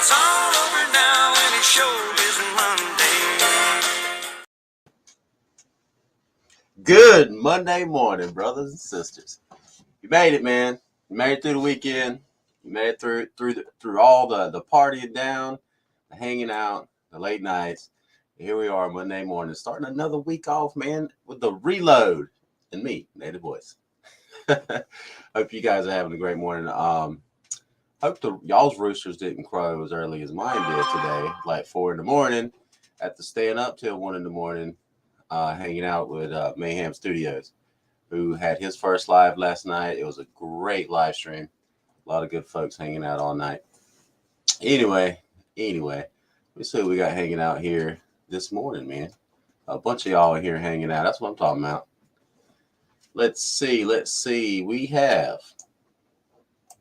It's all over now and it sure isn't Monday. Good Monday morning, brothers and sisters. You made it, man. You made it through the weekend. You made it through all the partying down, the hanging out, the late nights. Here we are Monday morning, starting another week off, man, with the reload and me, Native Voice. Hope you guys are having a great morning. Hope y'all's roosters didn't crow as early as mine did today, like 4 in the morning, after staying up till 1 in the morning, hanging out with Mayhem Studios, who had his first live last night. It was a great live stream. A lot of good folks hanging out all night. Anyway, let's see what we got hanging out here this morning, man. A bunch of y'all are here hanging out. That's what I'm talking about. Let's see. We have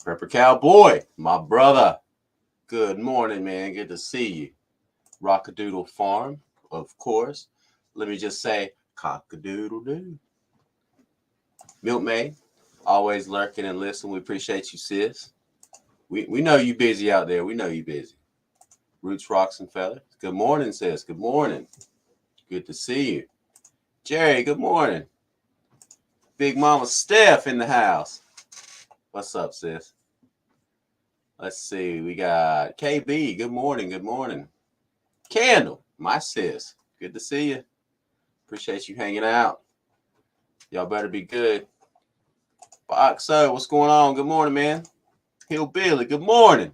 Prepper Cowboy, my brother. Good morning, man. Good to see you. Rockadoodle Farm, of course. Let me just say, cock-a-doodle-doo. Milkmaid, always lurking and listening. We appreciate you, sis. We know you busy out there. We know you busy. Roots, Rocks, and Feathers. Good morning, sis. Good morning. Good to see you. Jerry, good morning. Big Mama Steph in the house. What's up, sis? Let's see. We got KB. Good morning. Good morning. Candle, my sis. Good to see you. Appreciate you hanging out. Y'all better be good. Boxo, what's going on? Good morning, man. Hillbilly, good morning.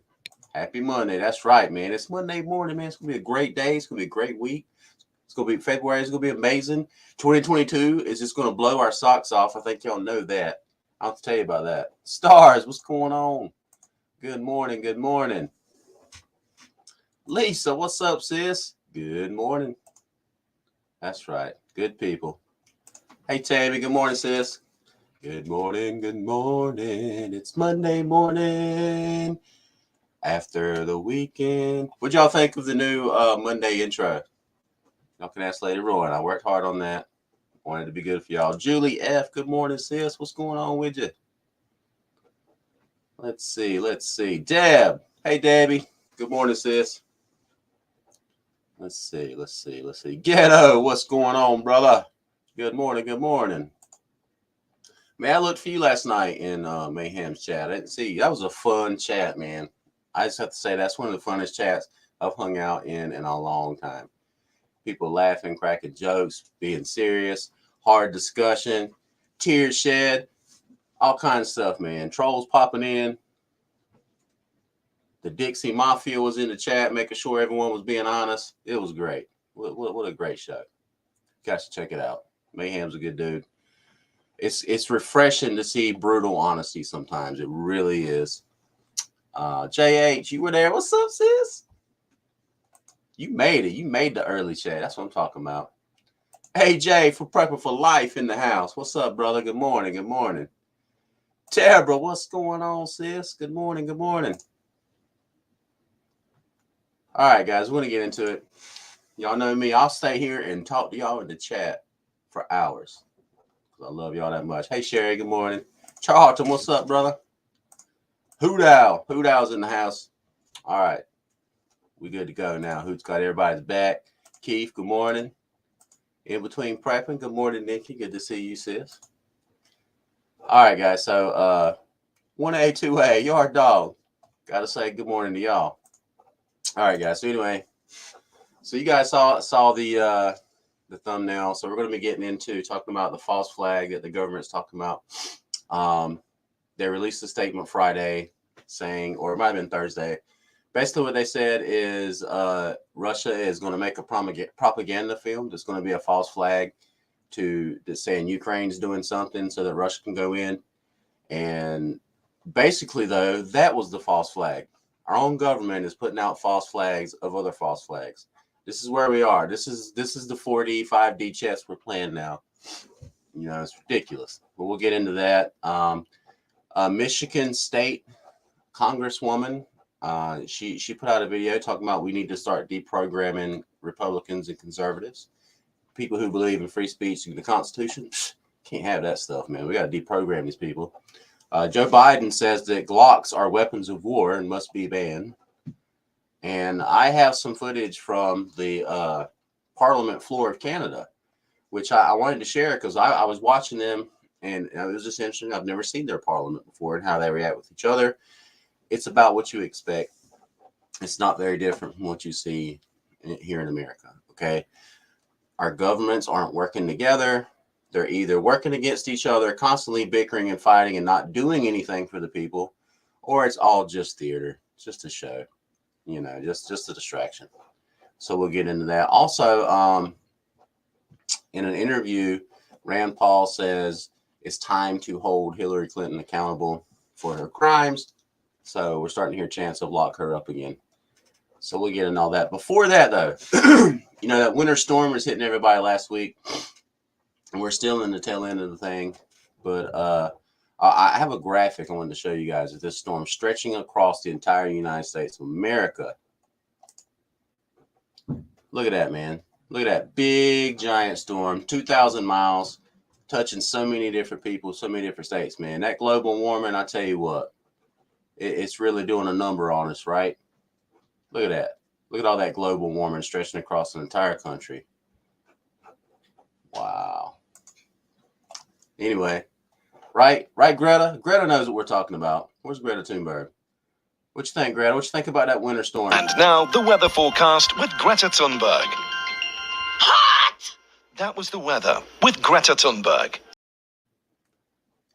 Happy Monday. That's right, man. It's Monday morning, man. It's going to be a great day. It's going to be a great week. It's going to be February. It's going to be amazing. 2022 is just going to blow our socks off. I think y'all know that. I'll have to tell you about that. Stars, what's going on? Good morning. Good morning. Lisa, what's up, sis? Good morning. That's right. Good people. Hey, Tammy. Good morning, sis. Good morning. Good morning. It's Monday morning after the weekend. What'd y'all think of the new Monday intro? Y'all can ask later on. I worked hard on that. Wanted to be good for y'all. Julie F. Good morning, sis. What's going on with you? Let's see. Deb. Hey, Debbie. Good morning, sis. Let's see. Ghetto, what's going on, brother? Good morning. Man, I looked for you last night in Mayhem's chat. I didn't see you. That was a fun chat, man. I just have to say that's one of the funnest chats I've hung out in a long time. People laughing, cracking jokes, being serious, hard discussion, tears shed, all kinds of stuff, man. Trolls popping in. The Dixie Mafia was in the chat, making sure everyone was being honest. It was great. What a great show. Got to check it out. Mayhem's a good dude. It's refreshing to see brutal honesty sometimes. It really is. JH, you were there. What's up, sis? You made it. You made the early chat. That's what I'm talking about. Hey, Jay, for Prepper for Life in the house. What's up, brother? Good morning. Tara, what's going on, sis? Good morning. All right, guys, we're going to get into it. Y'all know me. I'll stay here and talk to y'all in the chat for hours. I love y'all that much. Hey, Sherry, good morning. Charlton, what's up, brother? Hoot Owl's in the house. All right. We good to go now. Hoot's got everybody's back. Keith, good morning. In between prepping, good morning, Nikki. Good to see you, sis. All right, guys. So 1A, 2A, Yard Dog. Got to say good morning to y'all. All right, guys. So anyway, so you guys saw the thumbnail. So we're going to be getting into talking about the false flag that the government's talking about. They released a statement Friday saying, or it might have been Thursday. Basically, what they said is Russia is going to make a propaganda film. There's going to be a false flag that's saying Ukraine's doing something so that Russia can go in. And basically, though, that was the false flag. Our own government is putting out false flags of other false flags. This is where we are. This is the 4D, 5D chess we're playing now. You know, it's ridiculous. But we'll get into that. Michigan State Congresswoman, she put out a video talking about we need to start deprogramming Republicans and conservatives. People who believe in free speech and the Constitution. Can't have that stuff, man. We got to deprogram these people. Joe Biden says that Glocks are weapons of war and must be banned. And I have some footage from the Parliament floor of Canada, which I wanted to share because I was watching them, and it was just interesting. I've never seen their Parliament before and how they react with each other. It's about what you expect. It's not very different from what you see here in America, okay? Our governments aren't working together. They're either working against each other, constantly bickering and fighting and not doing anything for the people, or it's all just theater. It's just a show, just a distraction. So we'll get into that. Also, in an interview, Rand Paul says it's time to hold Hillary Clinton accountable for her crimes. So we're starting to hear chants of lock her up again. So we'll get into all that. Before that, though, that winter storm was hitting everybody last week, and we're still in the tail end of the thing. But I have a graphic I wanted to show you guys of this storm stretching across the entire United States of America. Look at that, man. Look at that big, giant storm, 2,000 miles, touching so many different people, so many different states, man. That global warming, I tell you what, it's really doing a number on us, right? Look at that. Look at all that global warming stretching across the entire country. Wow. Anyway, right, Greta? Greta knows what we're talking about. Where's Greta Thunberg? What you think, Greta? What you think about that winter storm? And now, the weather forecast with Greta Thunberg. Hot! That was the weather with Greta Thunberg.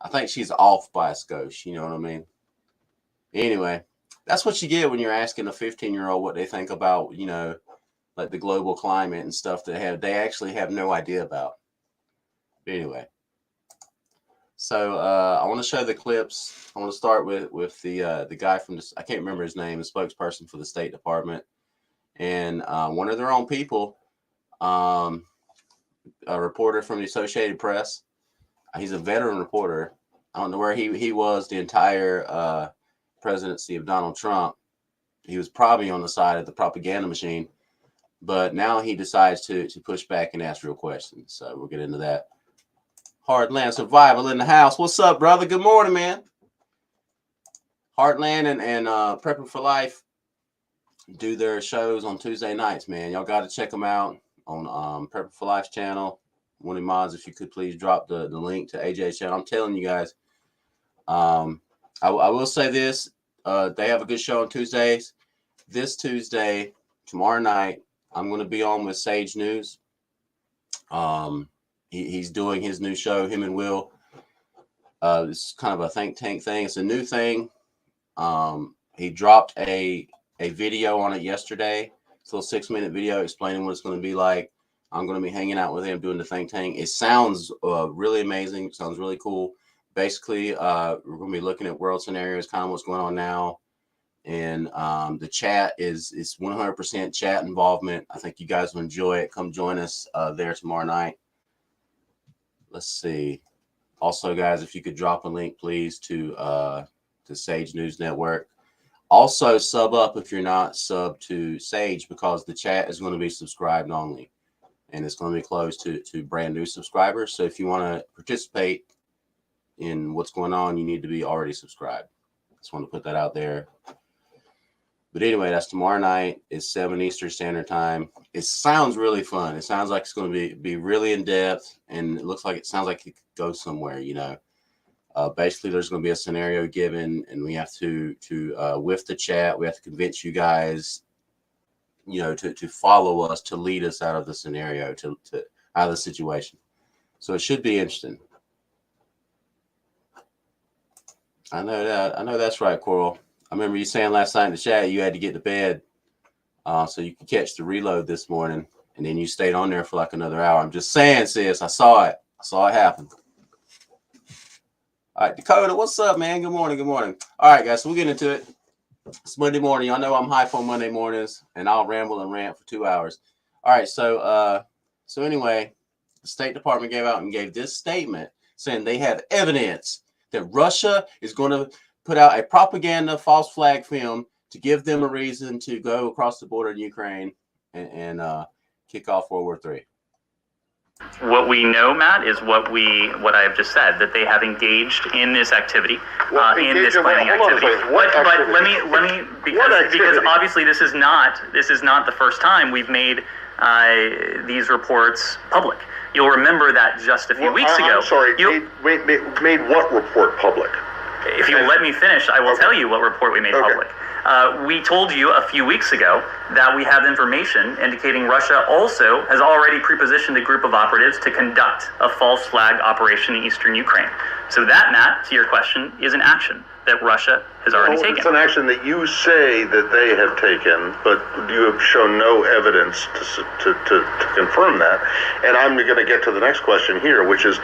I think she's off by a skosh, you know what I mean? Anyway, that's what you get when you're asking a 15-year-old what they think about, like the global climate and stuff that they actually have no idea about. But anyway, so I want to show the clips. I want to start with the guy from I can't remember his name, the spokesperson for the State Department, and one of their own people, a reporter from the Associated Press. He's a veteran reporter. I don't know where he was the entire presidency of Donald Trump. He was probably on the side of the propaganda machine, but now he decides to push back and ask real questions. So we'll get into that. Heartland Survival in the house. What's up, brother? Good morning, man. Heartland and Prepping for Life do their shows on Tuesday nights, man. Y'all got to check them out on Prepping for Life's channel. One of mods, if you could please drop the link to AJ's channel. I'm telling you guys, I will say this. They have a good show on Tuesdays. This Tuesday, tomorrow night, I'm going to be on with Sage News. He's doing his new show, him and Will. It's kind of a think tank thing. It's a new thing. He dropped a video on it yesterday. It's a little 6-minute video explaining what it's going to be like. I'm going to be hanging out with him doing the think tank. It sounds really amazing. It sounds really cool. Basically, we're going to be looking at world scenarios, kind of what's going on now. And the chat is 100% chat involvement. I think you guys will enjoy it. Come join us there tomorrow night. Let's see. Also, guys, if you could drop a link, please, to Sage News Network. Also, sub up if you're not sub to Sage, because the chat is going to be subscribed only. And it's going to be closed to brand new subscribers. So if you want to participate in what's going on, you need to be already subscribed. Just want to put that out there. But anyway, that's tomorrow night. It's 7 Eastern Standard Time. It sounds really fun. It sounds like it's going to be really in depth, and it sounds like it could go somewhere. Basically, there's going to be a scenario given, and we have to with the chat, we have to convince you guys, to follow us, to lead us out of the scenario, to out of the situation. So it should be interesting. I know that's right, Coral. I remember you saying last night in the chat you had to get to bed so you could catch the reload this morning, and then you stayed on there for like another hour. I'm just saying, sis, I saw it. I saw it happen. All right, Dakota, what's up, man? Good morning. All right, guys, so we'll get into it. It's Monday morning. Y'all know I'm hype on Monday mornings, and I'll ramble and rant for 2 hours. All right, so anyway, the State Department gave this statement saying they have evidence that Russia is going to put out a propaganda false flag film to give them a reason to go across the border in Ukraine and kick off World War III. What we know, Matt, is what I have just said, that they have engaged in this activity, in this planning activity. But let me because obviously this is not the first time we've made these reports public. You'll remember that just a few weeks ago. I'm sorry, made what report public? If you let me finish, I will tell you what report we made public. We told you a few weeks ago that we have information indicating Russia also has already prepositioned a group of operatives to conduct a false flag operation in eastern Ukraine. So that, Matt, to your question, is an action that Russia has already taken. It's an action that you say that they have taken, but you have shown no evidence to confirm that. And I'm going to get to the next question here, which is,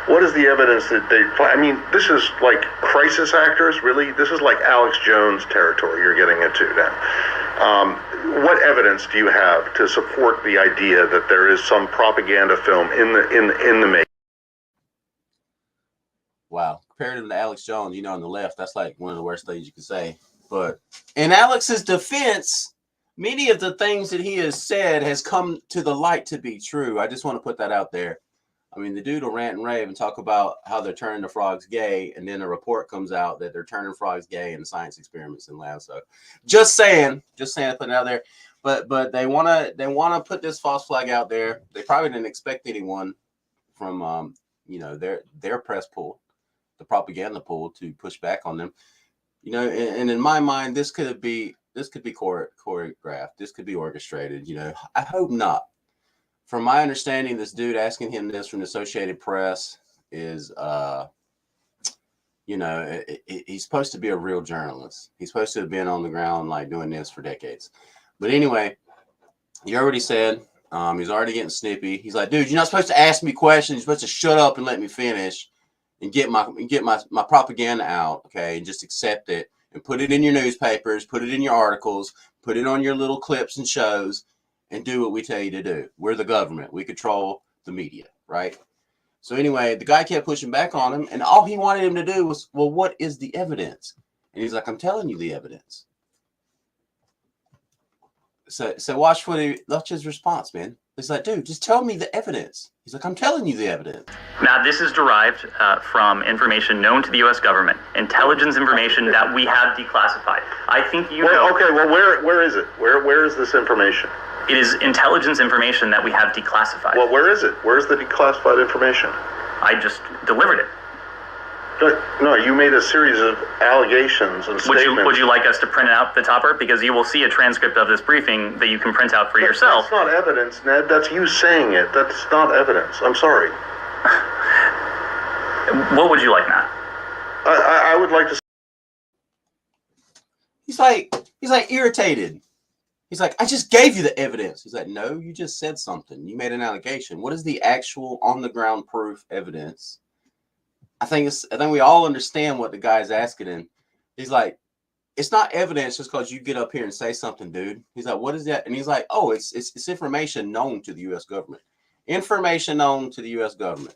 what is the evidence that they... I mean, this is like crisis actors, really? This is like Alex Jones territory you're getting into now. What evidence do you have to support the idea that there is some propaganda film in the making? Wow. Compared to Alex Jones, you know, on the left, that's like one of the worst things you could say. But in Alex's defense, many of the things that he has said has come to the light to be true. I just want to put that out there. I mean, the dude will rant and rave and talk about how they're turning the frogs gay, and then a report comes out that they're turning frogs gay in science experiments in labs. So just saying, putting it out there. But they wanna put this false flag out there. They probably didn't expect anyone from their press pool, the propaganda pool, to push back on them. You know, and in my mind, this could be choreographed. This could be orchestrated. You know, I hope not. From my understanding, this dude asking him this from the Associated Press is, he's supposed to be a real journalist. He's supposed to have been on the ground, like, doing this for decades. But anyway, you already said, he's already getting snippy. He's like, dude, you're not supposed to ask me questions. You're supposed to shut up and let me finish and get my propaganda out, okay, and just accept it and put it in your newspapers, put it in your articles, put it on your little clips and shows, and do what we tell you to do. We're the government. We control the media, right? So anyway, the guy kept pushing back on him, and all he wanted him to do was, well, what is the evidence? And he's like, I'm telling you the evidence. So watch his response, man. He's like, dude, just tell me the evidence. He's like, I'm telling you the evidence. Now, this is derived from information known to the U.S. government, intelligence information that we have declassified. I think you know. Okay, well, where is it? Where is this information? It is intelligence information that we have declassified. Well, where is it? Where's the declassified information? I just delivered it. No, you made a series of allegations and statements. Would you like us to print out the topper? Because you will see a transcript of this briefing that you can print out for yourself. That's not evidence, Ned. That's you saying it. That's not evidence. I'm sorry. What would you like, Matt? I would like to... He's like irritated. He's like, I just gave you the evidence. He's like, no, you just said something. You made an allegation. What is the actual on-the-ground proof evidence? I think we all understand what the guy's asking him. He's like, it's not evidence just because you get up here and say something, dude. He's like, what is that? And he's like, oh, it's information known to the U.S. government. Information known to the U.S. government.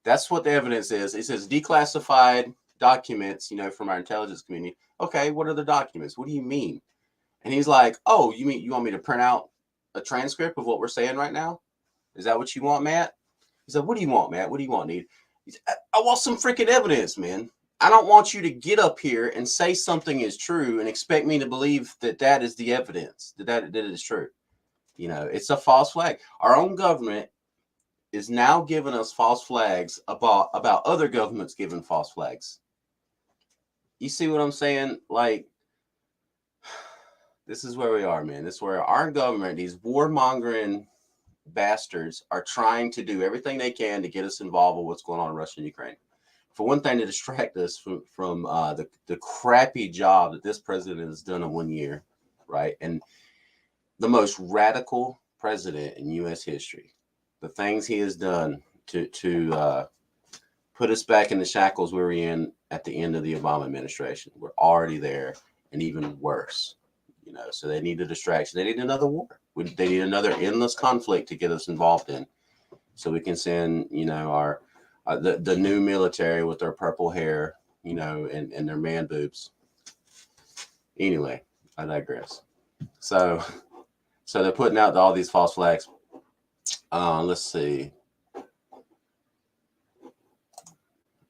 That's what the evidence is. It says declassified documents, from our intelligence community. Okay, what are the documents? What do you mean? And he's like, oh, you mean you want me to print out a transcript of what we're saying right now? Is that what you want, Matt? He's like, what do you want, Matt? What do you want, Need? I want some freaking evidence, man. I don't want you to get up here and say something is true and expect me to believe that is the evidence, that it is true. It's a false flag. Our own government is now giving us false flags about other governments giving false flags. You see what I'm saying? Like, this is where we are, man. This is where our government, these warmongering bastards, are trying to do everything they can to get us involved with what's going on in Russia and Ukraine. For one thing, to distract us from the crappy job that this president has done in 1 year, right? And the most radical president in U.S. history. The things he has done to put us back in the shackles we were in at the end of the Obama administration. We're already there, and even worse. So they need a distraction. They need another war. They need another endless conflict to get us involved in, so we can send, the new military with their purple hair, and their man boobs. Anyway, I digress. So they're putting out all these false flags. Let's see.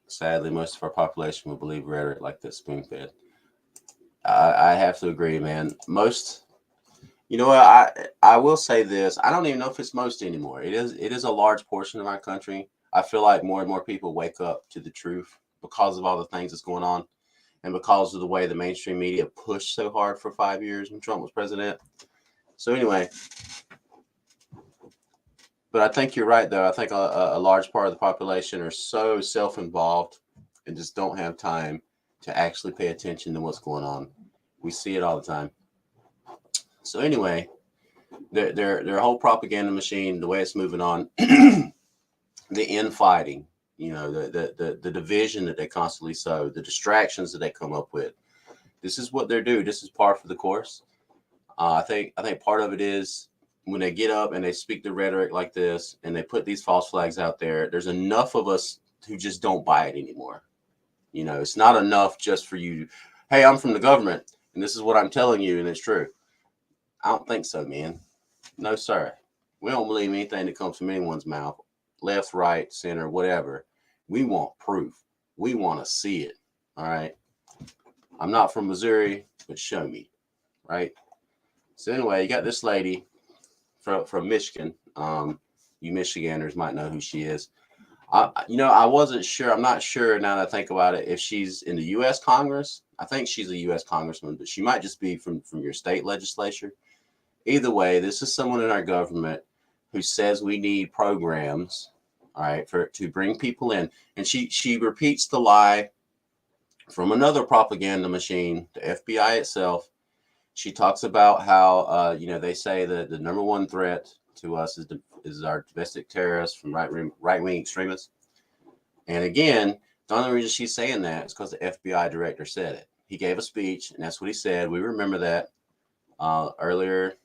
Sadly, most of our population will believe rhetoric like this spoon-fed. I have to agree, man. Most, you know what? I will say this. I don't even know if it's most anymore. It is a large portion of our country. I feel like more and more people wake up to the truth because of all the things that's going on, and because of the way the mainstream media pushed so hard for 5 years when Trump was president. So anyway, but I think you're right, though. I think a large part of the population are so self-involved and just don't have time to actually pay attention to what's going on. We see it all the time. So anyway, their whole propaganda machine, the way it's moving on, the infighting, you know, the division that they constantly sow, the distractions that they come up with. This is what they're doing. This is par for the course. I think part of it is when they get up and they speak the rhetoric like this and they put these false flags out there, there's enough of us who just don't buy it anymore. You know, it's not enough just for you. Hey, I'm from the government and this is what I'm telling you and it's true. I don't think so, man. No, sir. We don't believe anything that comes from anyone's mouth, left, right, center, whatever. We want proof. We want to see it. All right. I'm not from Missouri, but show me. Right. So anyway, you got this lady from Michigan. You Michiganders might know who she is. I wasn't sure. I'm not sure now that I think about it if she's in the U.S. Congress. I think she's a U.S. congressman, but she might just be from your state legislature. Either way, this is someone in our government who says we need programs, all right, to bring people in. And she repeats the lie from another propaganda machine, the FBI itself. She talks about how, they say that the number one threat to us is our domestic terrorists from right-wing extremists. And again, the only reason she's saying that is because the FBI director said it. He gave a speech, and that's what he said. We remember that earlier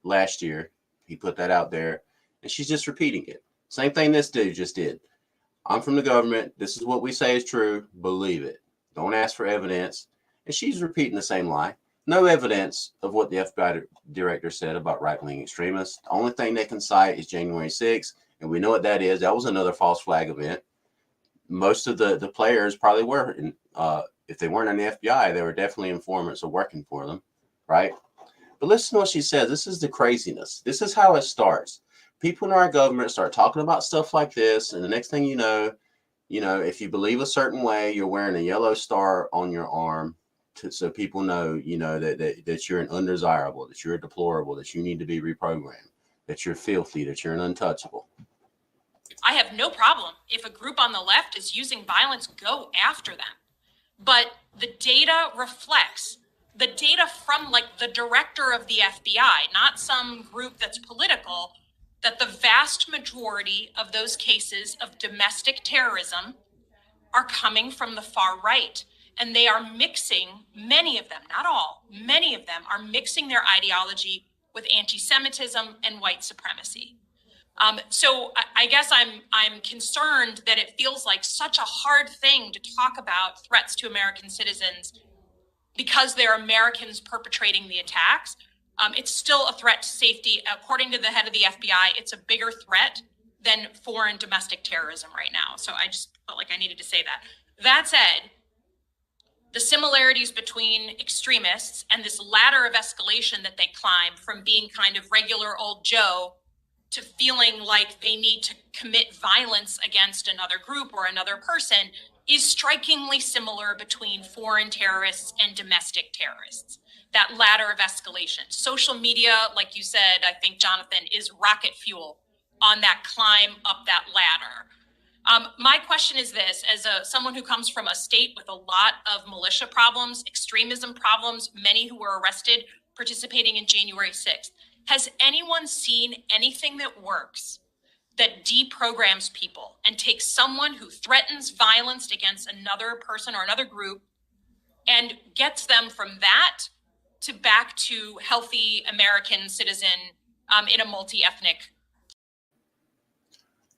last year. He put that out there, and she's just repeating it. Same thing this dude just did. I'm from the government. This is what we say is true. Believe it. Don't ask for evidence. And she's repeating the same lie. No evidence of what the FBI director said about right-wing extremists. The only thing they can cite is January 6th, and we know what that is. That was another false flag event. Most of the players probably were, if they weren't in the FBI, they were definitely informants or working for them, right? But listen to what she says. This is the craziness. This is how it starts. People in our government start talking about stuff like this, and the next thing you know, if you believe a certain way, you're wearing a yellow star on your arm so people know, that you're an undesirable, that you're a deplorable, that you need to be reprogrammed, that you're filthy, that you're an untouchable. I have no problem if a group on the left is using violence, go after them. But the data reflects, the data from like the director of the FBI, not some group that's political, that the vast majority of those cases of domestic terrorism are coming from the far right. And they are mixing, many of them, not all, many of them are mixing their ideology with anti-Semitism and white supremacy. So I guess I'm concerned that it feels like such a hard thing to talk about threats to American citizens because they're Americans perpetrating the attacks. It's still a threat to safety. According to the head of the FBI, it's a bigger threat than foreign domestic terrorism right now. So I just felt like I needed to say that. That said, the similarities between extremists and this ladder of escalation that they climb from being kind of regular old Joe to feeling like they need to commit violence against another group or another person is strikingly similar between foreign terrorists and domestic terrorists. That ladder of escalation. Social media, like you said, I think, Jonathan, is rocket fuel on that climb up that ladder. My question is this, as someone who comes from a state with a lot of militia problems, extremism problems, many who were arrested participating in January 6th, has anyone seen anything that works, that deprograms people and takes someone who threatens violence against another person or another group and gets them from that to back to healthy American citizen in a multi-ethnic?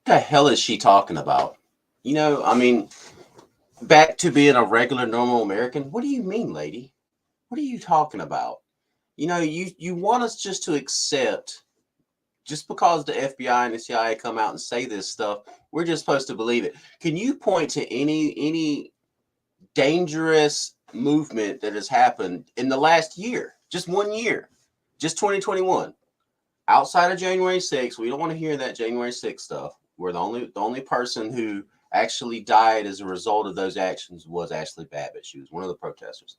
What the hell is she talking about? Back to being a regular, normal American? What do you mean, lady? What are you talking about? You want us just to accept Just because the FBI and the CIA come out and say this stuff, we're just supposed to believe it. Can you point to any dangerous movement that has happened in the last year? Just 1 year, just 2021. Outside of January 6th, we don't want to hear that January 6th stuff. We're the only person who actually died as a result of those actions was Ashley Babbitt. She was one of the protesters.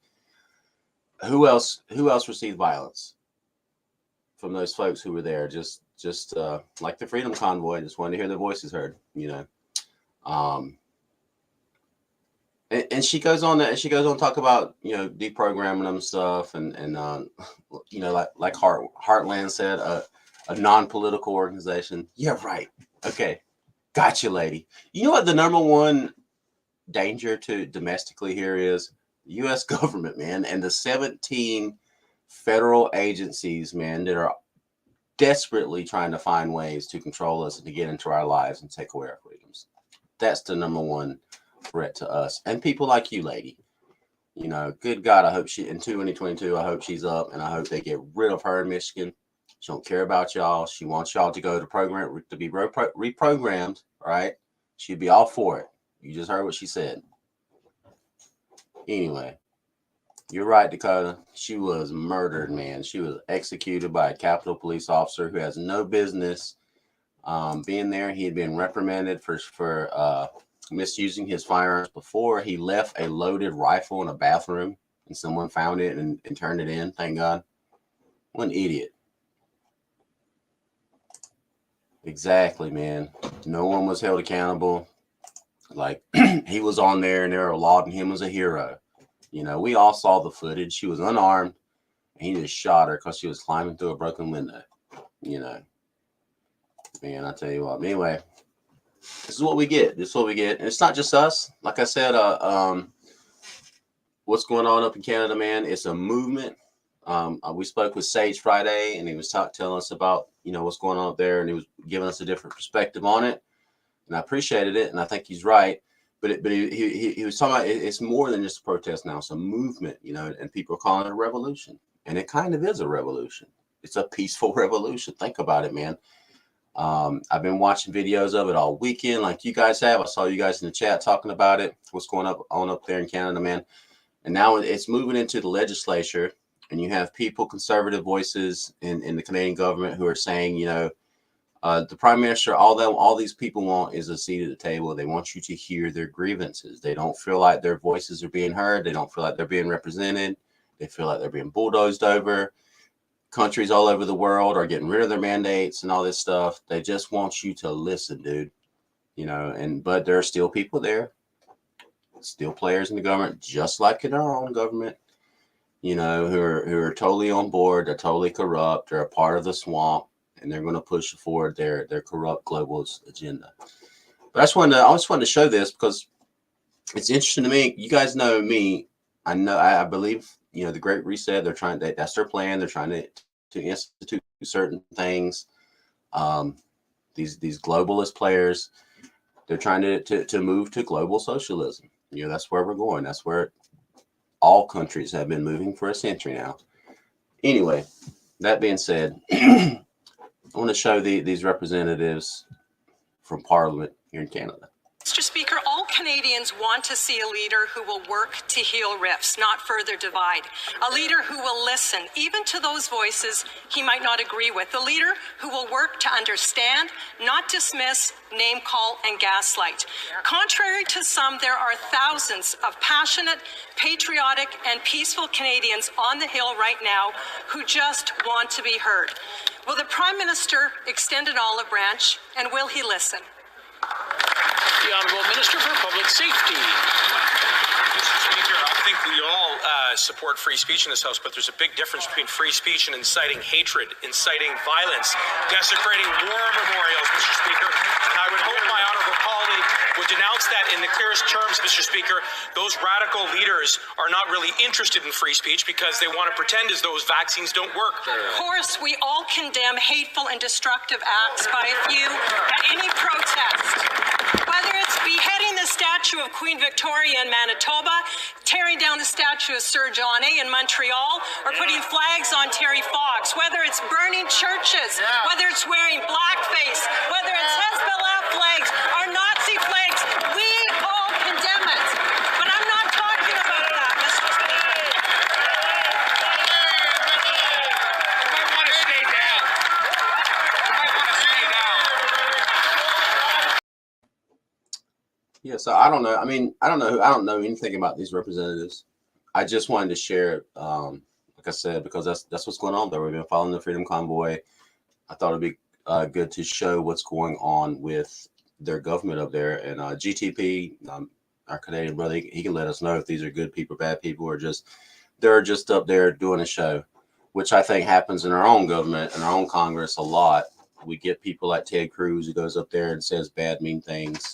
Who else received violence from those folks who were there? Just like the Freedom Convoy, just wanted to hear their voices heard, you know. And she goes on to talk about, you know, deprogramming them stuff and you know, like Heartland said, a non-political organization. Yeah, right. Okay. Gotcha, lady. You know what the number one danger to domestically here is? The U.S. government, man, and the 17 federal agencies, man, that are desperately trying to find ways to control us and to get into our lives and take away our freedoms. That's the number one threat to us and people like you, lady. You know, good God, I hope she in 2022, I hope she's up, and I hope they get rid of her in Michigan. She don't care about y'all. She wants y'all to go to program to be reprogrammed, right? She'd be all for it. You just heard what she said. Anyway, you're right, Dakota. She was murdered, man. She was executed by a Capitol police officer who has no business being there. He had been reprimanded for misusing his firearms before. He left a loaded rifle in a bathroom, and someone found it and turned it in. Thank God. What an idiot. Exactly, man. No one was held accountable. Like, he was on there and they were lauding him as a hero. You know, we all saw the footage. She was unarmed and he just shot her because she was climbing through a broken window. You know, man, I tell you what. Anyway, this is what we get. This is what we get. And it's not just us. Like I said, what's going on up in Canada, man? It's a movement. We spoke with Sage Friday, and he was telling us about, you know, what's going on up there, and he was giving us a different perspective on it, and I appreciated it, and I think he's right. But he was talking about it's more than just a protest now; it's a movement, you know, and people are calling it a revolution, and it kind of is a revolution. It's a peaceful revolution. Think about it, man. I've been watching videos of it all weekend, like you guys have. I saw you guys in the chat talking about it. What's going on up there in Canada, man? And now it's moving into the legislature. And you have people, conservative voices in the Canadian government who are saying, you know, the prime minister, all these people want is a seat at the table. They want you to hear their grievances. They don't feel like their voices are being heard. They don't feel like they're being represented. They feel like they're being bulldozed over. Countries all over the world are getting rid of their mandates and all this stuff. They just want you to listen, dude. You know, but there are still people there, still players in the government, just like in our own government. You know, who are totally on board. They're totally corrupt. They're a part of the swamp, and they're going to push forward their corrupt globalist agenda. But I just wanted to show this because it's interesting to me. You guys know me. I believe, you know, the Great Reset. That's their plan. They're trying to institute certain things. These globalist players, they're trying to move to global socialism. You know, that's where we're going. That's where all countries have been moving for a century now. Anyway, that being said, I want to show these representatives from Parliament here in Canada. Mr. Speaker, all Canadians want to see a leader who will work to heal rifts, not further divide. A leader who will listen, even to those voices he might not agree with. A leader who will work to understand, not dismiss, name call, and gaslight. Contrary to some, there are thousands of passionate, patriotic, and peaceful Canadians on the Hill right now who just want to be heard. Will the Prime Minister extend an olive branch, and will he listen? The Honourable Minister for Public Safety. Mr. Speaker, I think we all support free speech in this House, but there's a big difference between free speech and inciting hatred, inciting violence, desecrating war memorials, Mr. Speaker. And I would hope my honourable colleague would denounce that in the clearest terms, Mr. Speaker. Those radical leaders are not really interested in free speech because they want to pretend as though vaccines don't work. Of course, we all condemn hateful and destructive acts by a few at any protest. Whether it's beheading the statue of Queen Victoria in Manitoba, tearing down the statue of Sir John A. in Montreal, or putting flags on Terry Fox, whether it's burning churches, whether it's wearing Yeah, so I don't know. I mean, I don't know anything about these representatives. I just wanted to share it, like I said, because that's what's going on there. We've been following the Freedom Convoy. I thought it'd be good to show what's going on with their government up there. And GTP, our Canadian brother, he can let us know if these are good people, bad people, or they're just up there doing a show, which I think happens in our own government and our own Congress a lot. We get people like Ted Cruz who goes up there and says bad, mean things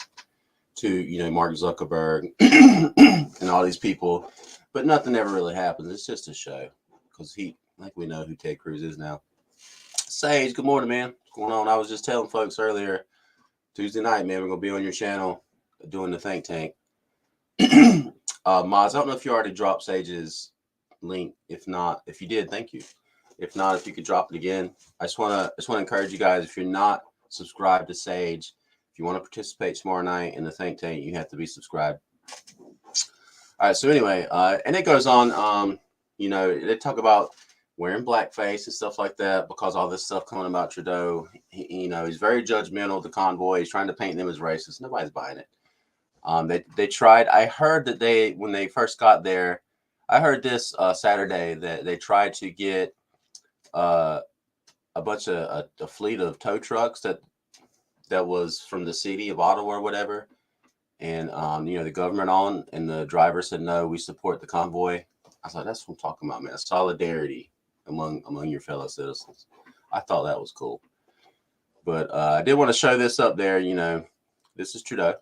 to, Mark Zuckerberg and all these people, but nothing ever really happens. It's just a show because we know who Ted Cruz is now. Sage, good morning, man. What's going on? I was just telling folks earlier, Tuesday night, man, we're going to be on your channel doing the think tank. Maz, I don't know if you already dropped Sage's link. If not, if you did, thank you. If not, if you could drop it again. I just want to encourage you guys, if you're not subscribed to Sage, if you want to participate tomorrow night in the think tank, you have to be subscribed. All right, so anyway, and it goes on, they talk about wearing blackface and stuff like that because all this stuff coming about Trudeau. He's very judgmental of the convoy. He's trying to paint them as racist. Nobody's buying it. They tried. I heard that when they first got there, I heard this Saturday that they tried to get a bunch of a fleet of tow trucks that was from the city of Ottawa or whatever. And, the government and the driver said, no, we support the convoy. I was like, that's what I'm talking about, man. Solidarity among your fellow citizens. I thought that was cool. But I did want to show this up there. This is Trudeau.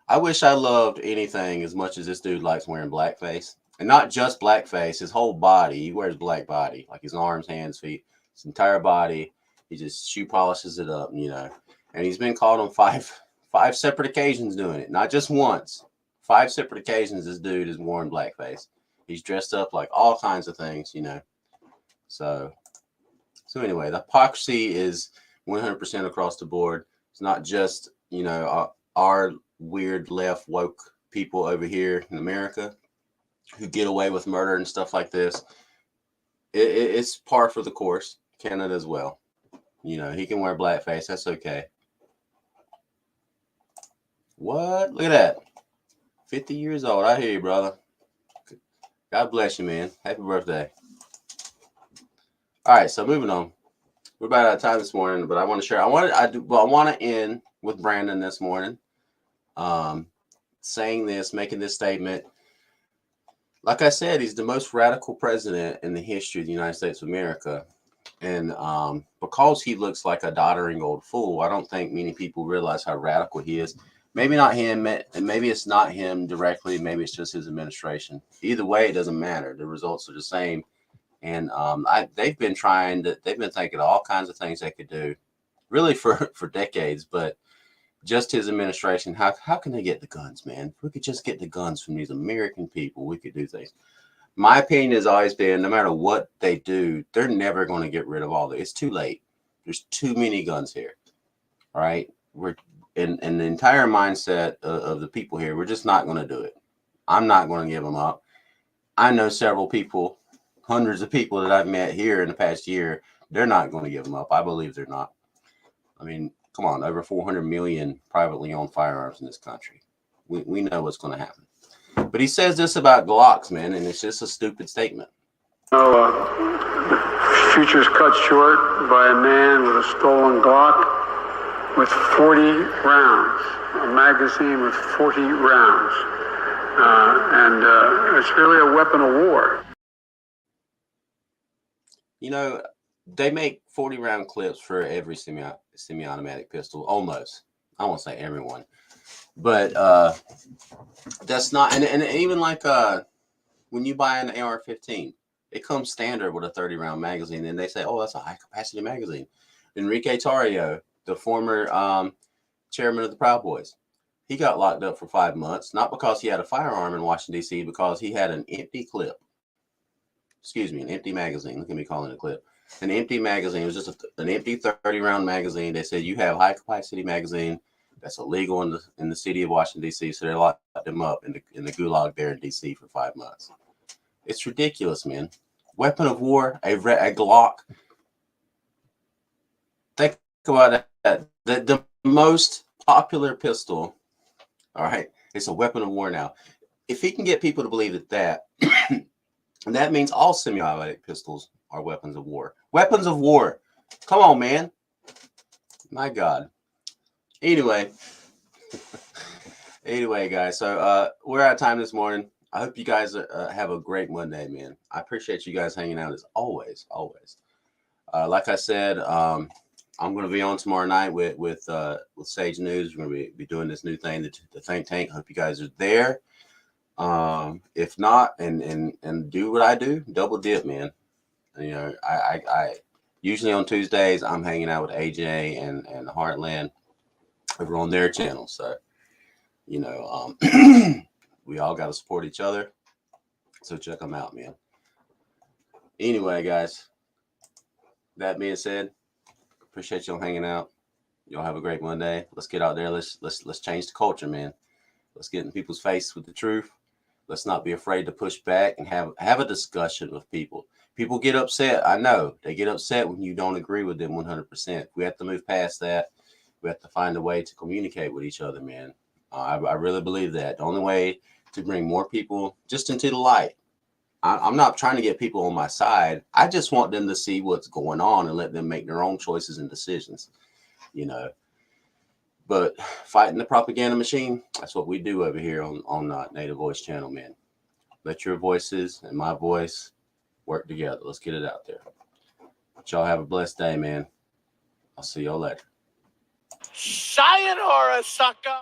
I wish I loved anything as much as this dude likes wearing blackface. And not just blackface, his whole body. He wears black body, like his arms, hands, feet, his entire body. He just shoe polishes it up, And he's been caught on five separate occasions doing it. Not just once. 5 separate occasions this dude is wearing blackface. He's dressed up like all kinds of things, So anyway, the hypocrisy is 100% across the board. It's not just, our weird left woke people over here in America who get away with murder and stuff like this. It's par for the course. Canada as well. He can wear blackface. That's okay. What? Look at that. 50 years old. I hear you, brother. God bless you, man. Happy birthday. All right, so moving on. We're about out of time this morning, but I want to share. I want to end with Brandon this morning, making this statement. Like I said, he's the most radical president in the history of the United States of America. And because he looks like a doddering old fool, I don't think many people realize how radical he is. Maybe not him, and maybe it's not him directly. Maybe it's just his administration. Either way, it doesn't matter. The results are the same. And they've been thinking of all kinds of things they could do, really for decades. But just his administration, how can they get the guns, man? If we could just get the guns from these American people, we could do things. My opinion has always been, no matter what they do, they're never going to get rid of all this. It's too late. There's too many guns here. All right. And the entire mindset of the people here, we're just not going to do it. I'm not going to give them up. I know several people, hundreds of people that I've met here in the past year, they're not going to give them up. I believe they're not. I mean, come on, over 400 million privately owned firearms in this country. We know what's going to happen. But he says this about Glocks, man, and it's just a stupid statement. The future's cut short by a man with a stolen Glock with 40 rounds, a magazine with 40 rounds. And it's really a weapon of war. They make 40-round clips for every semi-automatic pistol, almost. I won't say everyone. But that's not, and even like when you buy an AR-15, it comes standard with a 30-round magazine, and they say, oh, that's a high-capacity magazine. Enrique Tarrio, the former chairman of the Proud Boys, he got locked up for 5 months, not because he had a firearm in Washington, D.C., because he had an empty clip. Excuse me, an empty magazine. Look at me calling it a clip. An empty magazine. It was just an empty 30-round magazine. They said, you have high-capacity magazine. That's illegal in the city of Washington, D.C., so they locked him up in the gulag there in D.C. for 5 months. It's ridiculous, man. Weapon of war, a Glock. Think about that. The most popular pistol. All right. It's a weapon of war now. If he can get people to believe that, that means all semi-automatic pistols are weapons of war. Weapons of war. Come on, man. My God. Anyway. Anyway, guys. So we're out of time this morning. I hope you guys have a great Monday, man. I appreciate you guys hanging out as always. Like I said, I'm going to be on tomorrow night with Sage News. We're going to be doing this new thing, the Think Tank. Hope you guys are there. If not, and do what I do, double dip, man. You know, I usually on Tuesdays I'm hanging out with AJ and Heartland over on their channel. So, you know, we all got to support each other. So check them out, man. Anyway, guys, that being said, appreciate y'all hanging out. Y'all have a great Monday. Let's get out there. Let's change the culture, man. Let's get in people's face with the truth. Let's not be afraid to push back and have a discussion with people. People get upset. I know they get upset when you don't agree with them 100%. We have to move past that. We have to find a way to communicate with each other, man. I really believe that the only way to bring more people just into the light. I'm not trying to get people on my side. I just want them to see what's going on and let them make their own choices and decisions, you know. But fighting the propaganda machine, that's what we do over here on Native Voice Channel, man. Let your voices and my voice work together. Let's get it out there. But y'all have a blessed day, man. I'll see y'all later. Sayonara, sucker.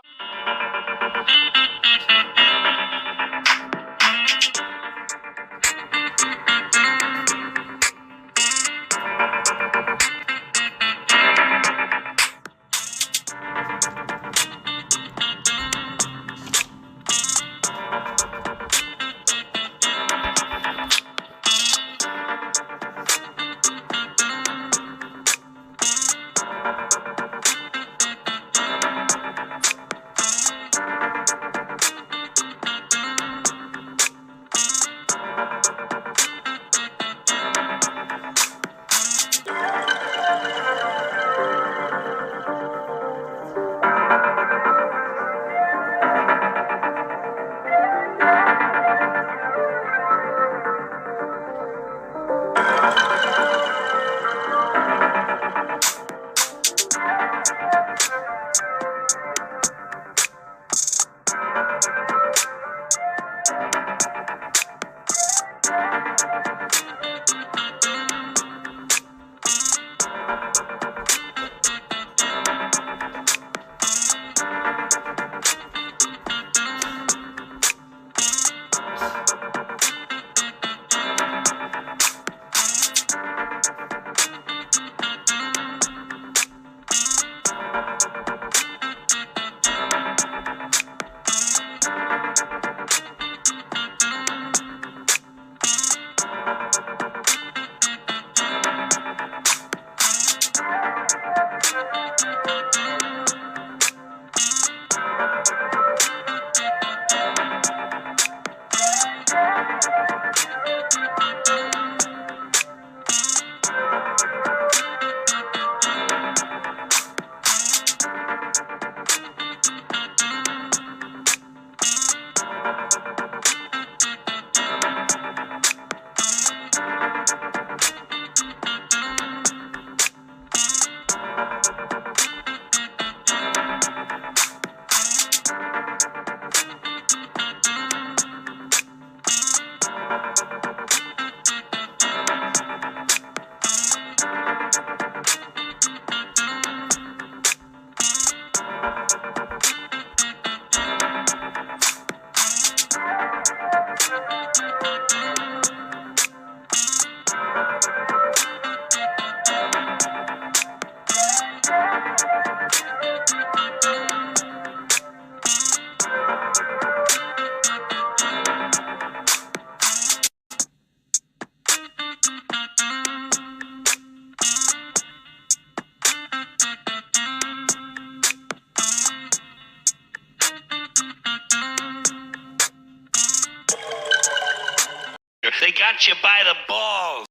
They got you by the balls.